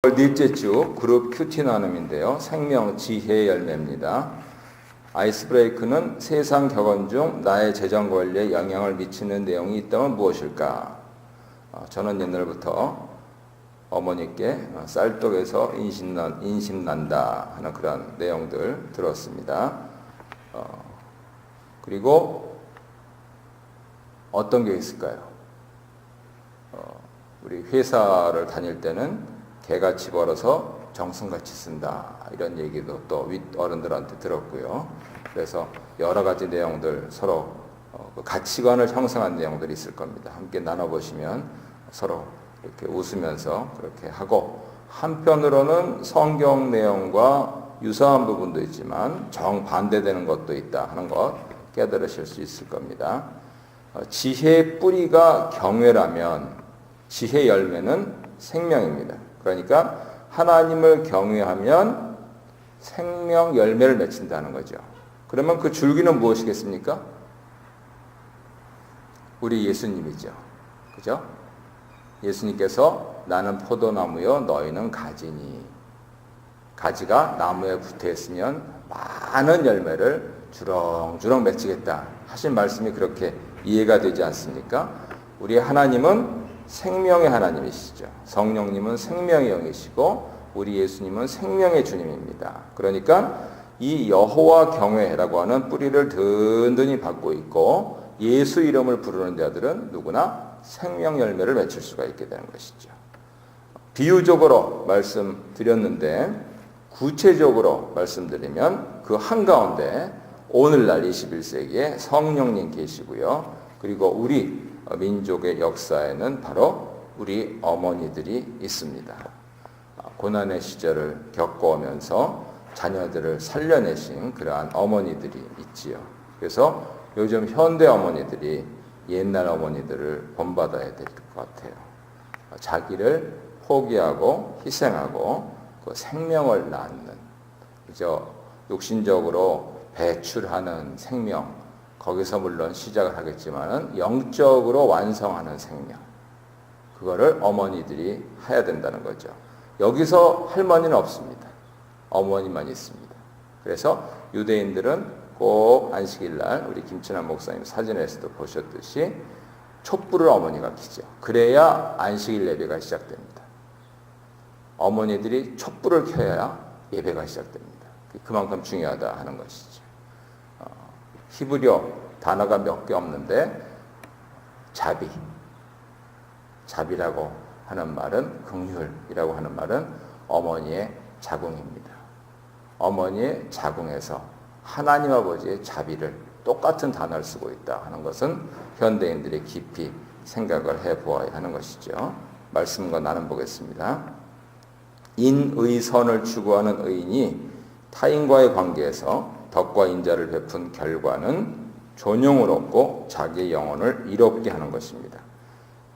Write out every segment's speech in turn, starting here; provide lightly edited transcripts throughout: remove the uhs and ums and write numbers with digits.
넷째 주 그룹 큐티 나눔인데요. 생명 지혜 열매입니다. 아이스 브레이크는 세상 격언 중 나의 재정 관리에 영향을 미치는 내용이 있다면 무엇일까? 저는 옛날부터 어머니께 쌀떡에서 인심난다 하는 그런 내용들 들었습니다. 그리고 어떤 게 있을까요? 우리 회사를 다닐 때는 개같이 벌어서 정성같이 쓴다 이런 얘기도 또 윗어른들한테 들었고요. 그래서 여러 가지 내용들 서로 가치관을 형성한 내용들이 있을 겁니다. 함께 나눠보시면 서로 이렇게 웃으면서 그렇게 하고, 한편으로는 성경 내용과 유사한 부분도 있지만 정반대되는 것도 있다 하는 것 깨달으실 수 있을 겁니다. 지혜의 뿌리가 경외라면 지혜 열매는 생명입니다. 그러니까 하나님을 경외하면 생명 열매를 맺힌다는 거죠. 그러면 그 줄기는 무엇이겠습니까? 우리 예수님이죠. 그죠? 예수님께서 나는 포도나무요 너희는 가지니, 가지가 나무에 붙어 있으면 많은 열매를 주렁주렁 맺히겠다 하신 말씀이 그렇게 이해가 되지 않습니까? 우리 하나님은 생명의 하나님이시죠. 성령님은 생명의 영이시고 우리 예수님은 생명의 주님입니다. 그러니까 이 여호와 경외라고 하는 뿌리를 든든히 받고 있고, 예수 이름을 부르는 자들은 누구나 생명 열매를 맺힐 수가 있게 되는 것이죠. 비유적으로 말씀드렸는데 구체적으로 말씀드리면 그 한가운데 오늘날 21세기에 성령님 계시고요. 그리고 우리 민족의 역사에는 바로 우리 어머니들이 있습니다. 고난의 시절을 겪어오면서 자녀들을 살려내신 그러한 어머니들이 있지요. 그래서 요즘 현대 어머니들이 옛날 어머니들을 본받아야 될 것 같아요. 자기를 포기하고 희생하고 그 생명을 낳는, 그저 육신적으로 배출하는 생명, 거기서 물론 시작을 하겠지만 영적으로 완성하는 생명, 그거를 어머니들이 해야 된다는 거죠. 여기서 할머니는 없습니다. 어머니만 있습니다. 그래서 유대인들은 꼭 안식일날 우리 김춘환 목사님 사진에서도 보셨듯이 촛불을 어머니가 켜죠. 그래야 안식일 예배가 시작됩니다. 어머니들이 촛불을 켜야 예배가 시작됩니다. 그만큼 중요하다 하는 것이죠. 히브리어 단어가 몇 개 없는데 자비라고 하는 말은, 긍휼이라고 하는 말은 어머니의 자궁입니다. 어머니의 자궁에서 하나님 아버지의 자비를 똑같은 단어를 쓰고 있다 하는 것은 현대인들이 깊이 생각을 해보아야 하는 것이죠. 말씀과 나눠보겠습니다. 인의선을 추구하는 의인이 타인과의 관계에서 덕과 인자를 베푼 결과는 존용을 얻고 자기의 영혼을 이롭게 하는 것입니다.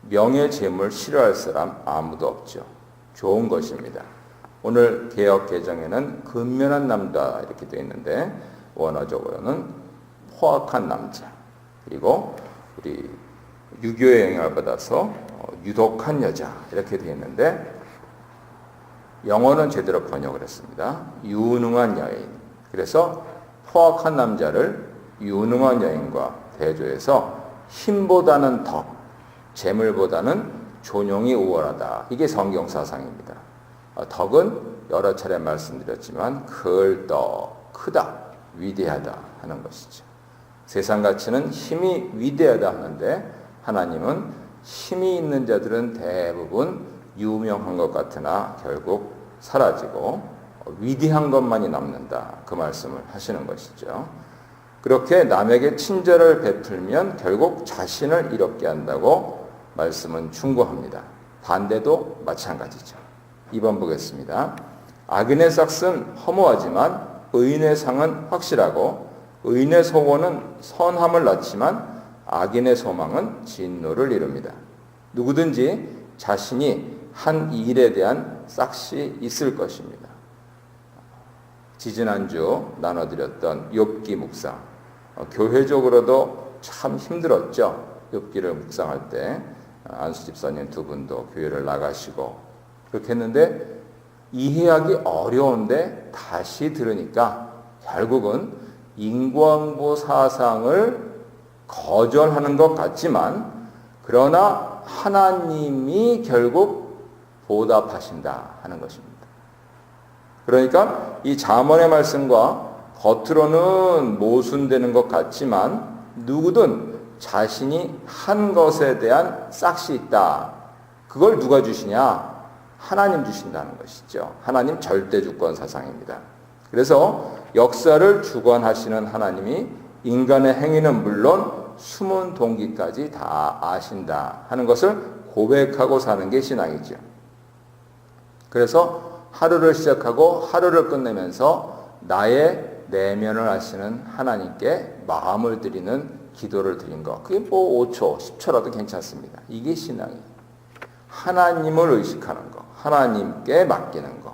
명예 재물 싫어할 사람 아무도 없죠. 좋은 것입니다. 오늘 개역 개정에는 근면한 남자 이렇게 되어 있는데 원어적으로는 포악한 남자, 그리고 우리 유교의 영향을 받아서 유독한 여자 이렇게 되어 있는데, 영어는 제대로 번역을 했습니다. 유능한 여인. 그래서 포악한 남자를 유능한 여인과 대조해서 힘보다는 덕, 재물보다는 존용이 우월하다. 이게 성경 사상입니다. 덕은 여러 차례 말씀드렸지만 클떡, 크다, 위대하다 하는 것이죠. 세상 가치는 힘이 위대하다 하는데 하나님은 힘이 있는 자들은 대부분 유명한 것 같으나 결국 사라지고 위대한 것만이 남는다, 그 말씀을 하시는 것이죠. 그렇게 남에게 친절을 베풀면 결국 자신을 이롭게 한다고 말씀은 충고합니다. 반대도 마찬가지죠. 2번 보겠습니다. 악인의 삭은 허무하지만 의인의 상은 확실하고, 의인의 소원은 선함을 낳지만 악인의 소망은 진노를 이룹니다. 누구든지 자신이 한 일에 대한 싹시 있을 것입니다. 지지난주 나눠드렸던 욥기 묵상, 교회적으로도 참 힘들었죠. 욥기를 묵상할 때 안수 집사님 두 분도 교회를 나가시고 그렇게 했는데 이해하기 어려운데 다시 들으니까 결국은 인과응보 사상을 거절하는 것 같지만 그러나 하나님이 결국 보답하신다 하는 것입니다. 그러니까 이 잠언의 말씀과 겉으로는 모순되는 것 같지만 누구든 자신이 한 것에 대한 싹시 있다. 그걸 누가 주시냐? 하나님 주신다는 것이죠. 하나님 절대주권 사상입니다. 그래서 역사를 주관하시는 하나님이 인간의 행위는 물론 숨은 동기까지 다 아신다 하는 것을 고백하고 사는 게 신앙이죠. 그래서 하루를 시작하고 하루를 끝내면서 나의 내면을 아시는 하나님께 마음을 드리는 기도를 드린 것. 그게 뭐 5초, 10초라도 괜찮습니다. 이게 신앙이에요. 하나님을 의식하는 것. 하나님께 맡기는 것.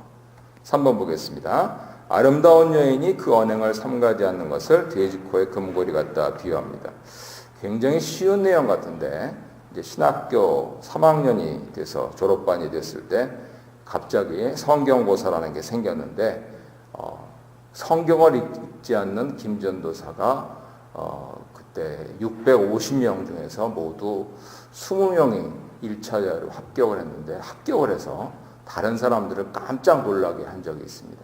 3번 보겠습니다. 아름다운 여인이 그 언행을 삼가지 않는 것을 돼지코의 금고리 갖다 비유합니다. 굉장히 쉬운 내용 같은데 이제 신학교 3학년이 돼서 졸업반이 됐을 때 갑자기 성경고사라는 게 생겼는데 성경을 읽지 않는 김전도사가 그때 650명 중에서 모두 20명이 1차로 합격을 했는데 합격을 해서 다른 사람들을 깜짝 놀라게 한 적이 있습니다.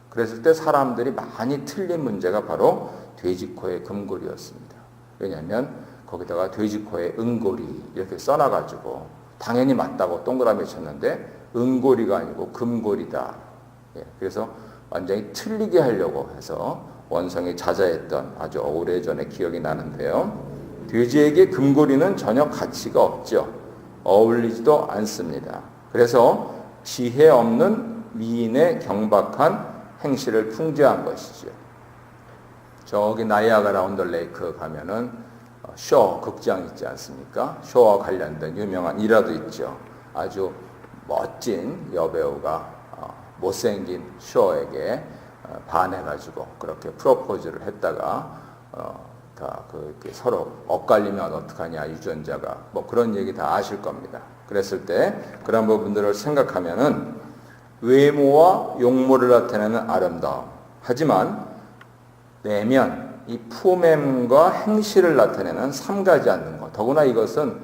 그랬을 때 사람들이 많이 틀린 문제가 바로 돼지코의 금고리였습니다. 왜냐하면 거기다가 돼지코의 은고리 이렇게 써놔가지고 당연히 맞다고 동그라미 쳤는데 은고리가 아니고 금고리다. 그래서 완전히 틀리게 하려고 해서 원성이 자자했던 아주 오래전에 기억이 나는데요. 돼지에게 금고리는 전혀 가치가 없죠. 어울리지도 않습니다. 그래서 지혜 없는 미인의 경박한 행실을 풍자한 것이죠. 저기 나이아가라 온더 레이크 가면은 쇼 극장 있지 않습니까? 쇼와 관련된 유명한 일화도 있죠. 아주 멋진 여배우가 못생긴 쇼에게 반해가지고 그렇게 프로포즈를 했다가 다 그렇게 서로 엇갈리면 어떡하냐 유전자가 뭐 그런 얘기 다 아실 겁니다. 그랬을 때 그런 부분들을 생각하면은 외모와 용모를 나타내는 아름다움 하지만 내면 이 품행과 행실을 나타내는 삼가지 않는 것. 더구나 이것은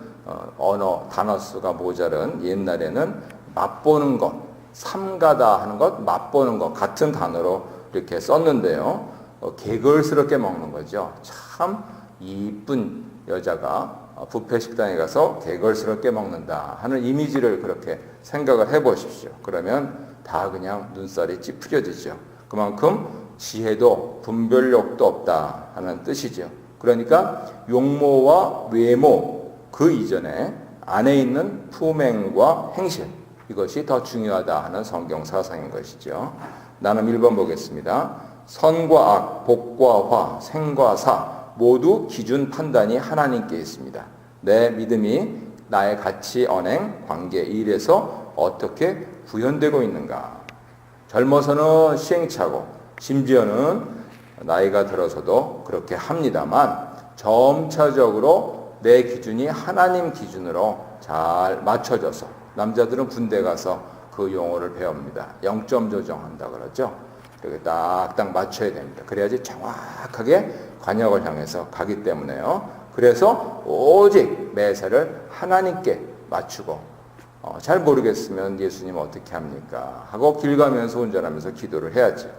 언어 단어 수가 모자른 옛날에는 맛보는 것, 삼가다 하는 것, 맛보는 것 같은 단어로 이렇게 썼는데요. 개걸스럽게 먹는 거죠. 참 이쁜 여자가 뷔페 식당에 가서 개걸스럽게 먹는다 하는 이미지를 그렇게 생각을 해보십시오. 그러면 다 그냥 눈살이 찌푸려지죠. 그만큼 지혜도 분별력도 없다 하는 뜻이죠. 그러니까 용모와 외모 그 이전에 안에 있는 품행과 행실 이것이 더 중요하다 하는 성경 사상인 것이죠. 나는 1번 보겠습니다. 선과 악, 복과 화, 생과 사 모두 기준 판단이 하나님께 있습니다. 내 믿음이 나의 가치, 언행, 관계, 일에서 어떻게 구현되고 있는가. 젊어서는 시행착오, 심지어는 나이가 들어서도 그렇게 합니다만 점차적으로 내 기준이 하나님 기준으로 잘 맞춰져서 남자들은 군대 가서 그 용어를 배웁니다. 0점 조정한다 그러죠. 이렇게 딱딱 맞춰야 됩니다. 그래야지 정확하게 관역을 향해서 가기 때문에요. 그래서 오직 매사를 하나님께 맞추고 잘 모르겠으면 예수님 어떻게 합니까? 하고 길 가면서 운전하면서 기도를 해야죠.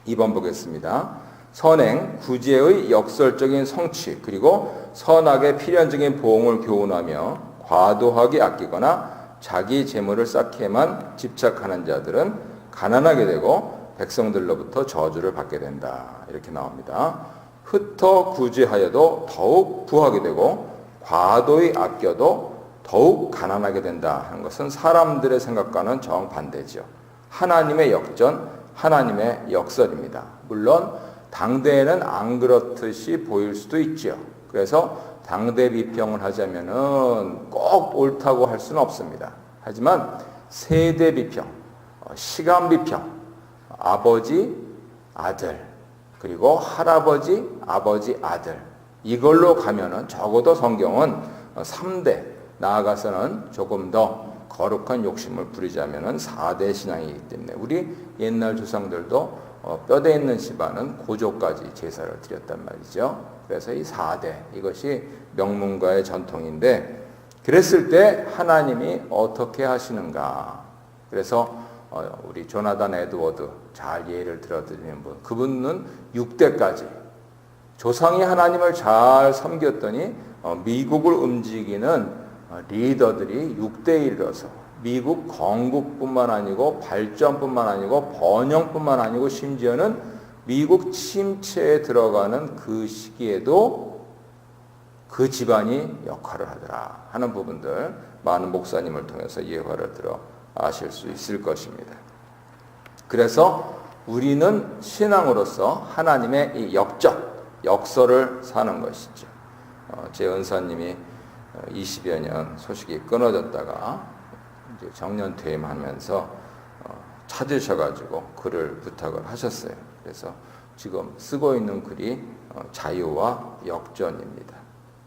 2번 보겠습니다. 선행, 구제의 역설적인 성취 그리고 선악의 필연적인 보응을 교훈하며 과도하게 아끼거나 자기 재물을 쌓기에만 집착하는 자들은 가난하게 되고 백성들로부터 저주를 받게 된다. 이렇게 나옵니다. 흩어 구제하여도 더욱 부하게 되고 과도히 아껴도 더욱 가난하게 된다 하는 것은 사람들의 생각과는 정반대죠. 하나님의 역전, 하나님의 역설입니다. 물론 당대에는 안 그렇듯이 보일 수도 있죠. 그래서 당대 비평을 하자면은 꼭 옳다고 할 수는 없습니다. 하지만 세대 비평, 시간 비평, 아버지, 아들, 그리고 할아버지, 아버지, 아들 이걸로 가면은 적어도 성경은 3대 나아가서는 조금 더 거룩한 욕심을 부리자면은 4대 신앙이기 때문에 우리 옛날 조상들도 뼈대 있는 집안은 고조까지 제사를 드렸단 말이죠. 그래서 이 4대 이것이 명문가의 전통인데 그랬을 때 하나님이 어떻게 하시는가. 그래서 우리 조나단 에드워드 잘 예를 들어드리는 분, 그분은 6대까지 조상이 하나님을 잘 섬겼더니 미국을 움직이는 리더들이 6대에 이르러서 미국 건국뿐만 아니고 발전뿐만 아니고 번영뿐만 아니고 심지어는 미국 침체에 들어가는 그 시기에도 그 집안이 역할을 하더라 하는 부분들 많은 목사님을 통해서 예화를 들어 아실 수 있을 것입니다. 그래서 우리는 신앙으로서 하나님의 이 역설을 사는 것이죠. 제 은사님이 20여 년 소식이 끊어졌다가 이제 정년 퇴임하면서 찾으셔가지고 글을 부탁을 하셨어요. 그래서 지금 쓰고 있는 글이 자유와 역전입니다.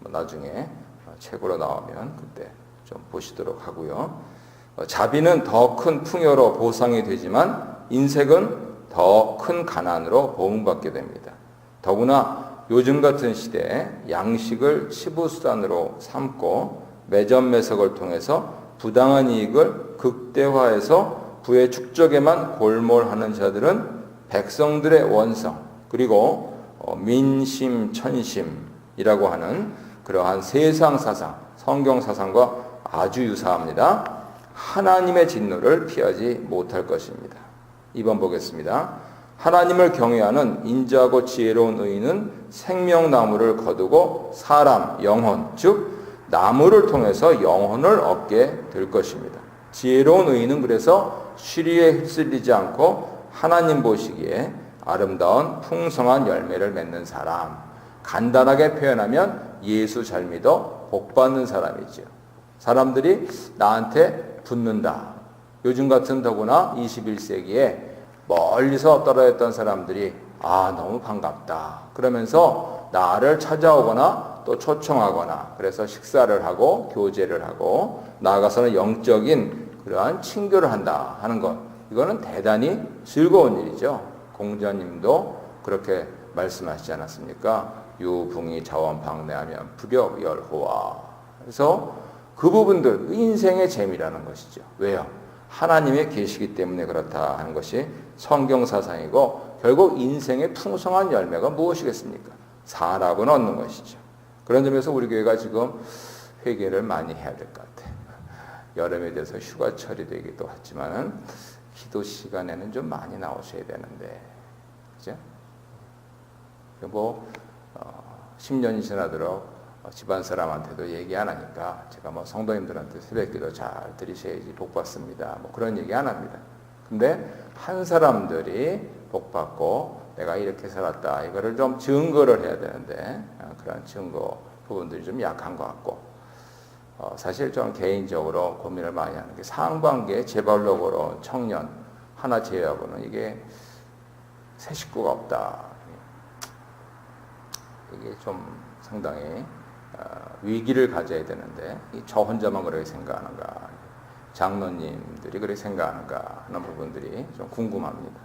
나중에 책으로 나오면 그때 좀 보시도록 하고요. 자비는 더 큰 풍요로 보상이 되지만 인색은 더 큰 가난으로 보응받게 됩니다. 더구나 요즘 같은 시대에 양식을 치부수단으로 삼고 매점매석을 통해서 부당한 이익을 극대화해서 부의 축적에만 골몰하는 자들은 백성들의 원성 그리고 민심천심이라고 하는 그러한 세상 사상, 성경 사상과 아주 유사합니다. 하나님의 진노를 피하지 못할 것입니다. 2번 보겠습니다. 하나님을 경외하는 인자하고 지혜로운 의인은 생명나무를 거두고 사람, 영혼, 즉 나무를 통해서 영혼을 얻게 될 것입니다. 지혜로운 의인은 그래서 쉬리에 휩쓸리지 않고 하나님 보시기에 아름다운 풍성한 열매를 맺는 사람. 간단하게 표현하면 예수 잘 믿어 복 받는 사람이죠. 사람들이 나한테 붙는다. 요즘 같은 더구나 21세기에 멀리서 떨어졌던 사람들이 너무 반갑다. 그러면서 나를 찾아오거나 또 초청하거나 그래서 식사를 하고 교제를 하고 나아가서는 영적인 그러한 친교를 한다 하는 것. 이거는 대단히 즐거운 일이죠. 공자님도 그렇게 말씀하시지 않았습니까? 유붕이 자원방래하면 불역열호와. 그래서 그 부분들 인생의 재미라는 것이죠. 왜요? 하나님의 계시기 때문에 그렇다 하는 것이 성경 사상이고 결국 인생의 풍성한 열매가 무엇이겠습니까? 사람은 얻는 것이죠. 그런 점에서 우리 교회가 지금 회개를 많이 해야 될 것 같아요. 여름에 돼서 휴가철이 되기도 하지만은 기도 시간에는 좀 많이 나오셔야 되는데, 그죠? 10년이 지나도록 집안 사람한테도 얘기 안 하니까 제가 성도님들한테 새벽기도 잘 드리셔야지 복 받습니다. 그런 얘기 안 합니다. 근데 한 사람들이 복 받고 내가 이렇게 살았다 이거를 좀 증거를 해야 되는데 그런 증거 부분들이 좀 약한 것 같고 사실 좀 개인적으로 고민을 많이 하는 게 상반기에 재발록으로 청년 하나 제외하고는 이게 새 식구가 없다. 이게 좀 상당히 위기를 가져야 되는데 저 혼자만 그렇게 생각하는가, 장로님들이 그렇게 생각하는가 하는 부분들이 좀 궁금합니다.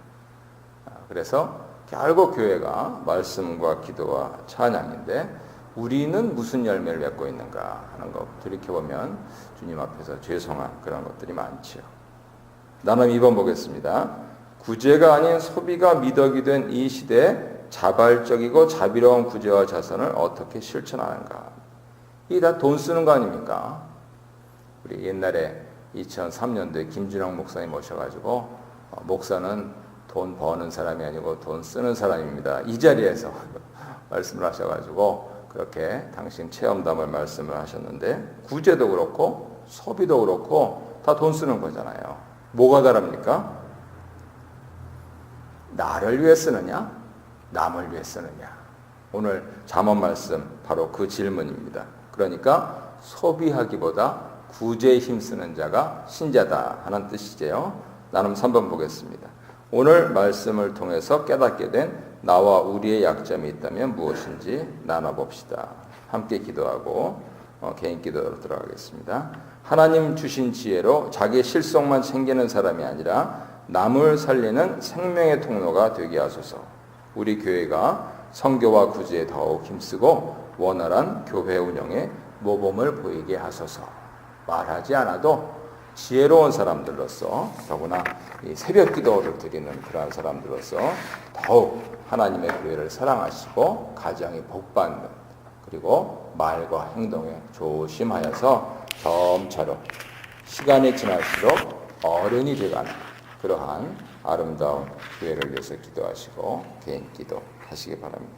그래서 결국 교회가 말씀과 기도와 찬양인데 우리는 무슨 열매를 맺고 있는가 하는 거 돌이켜보면 주님 앞에서 죄송한 그런 것들이 많지요. 나는 2번 보겠습니다. 구제가 아닌 소비가 미덕이 된 이 시대에 자발적이고 자비로운 구제와 자선을 어떻게 실천하는가. 이게 다 돈 쓰는 거 아닙니까? 우리 옛날에 2003년도에 김준영 목사님 오셔가지고 목사는 돈 버는 사람이 아니고 돈 쓰는 사람입니다. 이 자리에서 말씀을 하셔가지고 그렇게 당신 체험담을 말씀을 하셨는데 구제도 그렇고 소비도 그렇고 다 돈 쓰는 거잖아요. 뭐가 다릅니까? 나를 위해 쓰느냐? 남을 위해 쓰느냐? 오늘 잠언 말씀 바로 그 질문입니다. 그러니까 소비하기보다 구제에 힘쓰는 자가 신자다 하는 뜻이죠. 나눔 3번 보겠습니다. 오늘 말씀을 통해서 깨닫게 된 나와 우리의 약점이 있다면 무엇인지 나눠봅시다. 함께 기도하고 개인 기도로 들어가겠습니다. 하나님 주신 지혜로 자기 실속만 챙기는 사람이 아니라 남을 살리는 생명의 통로가 되게 하소서. 우리 교회가 선교와 구제에 더욱 힘쓰고 원활한 교회 운영에 모범을 보이게 하소서. 말하지 않아도 지혜로운 사람들로서, 더구나 이 새벽 기도를 드리는 그러한 사람들로서 더욱 하나님의 교회를 사랑하시고 가정이 복받는, 그리고 말과 행동에 조심하여서 점차로 시간이 지날수록 어른이 되어가는 그러한 아름다운 교회를 위해서 기도하시고 개인 기도 하시기 바랍니다.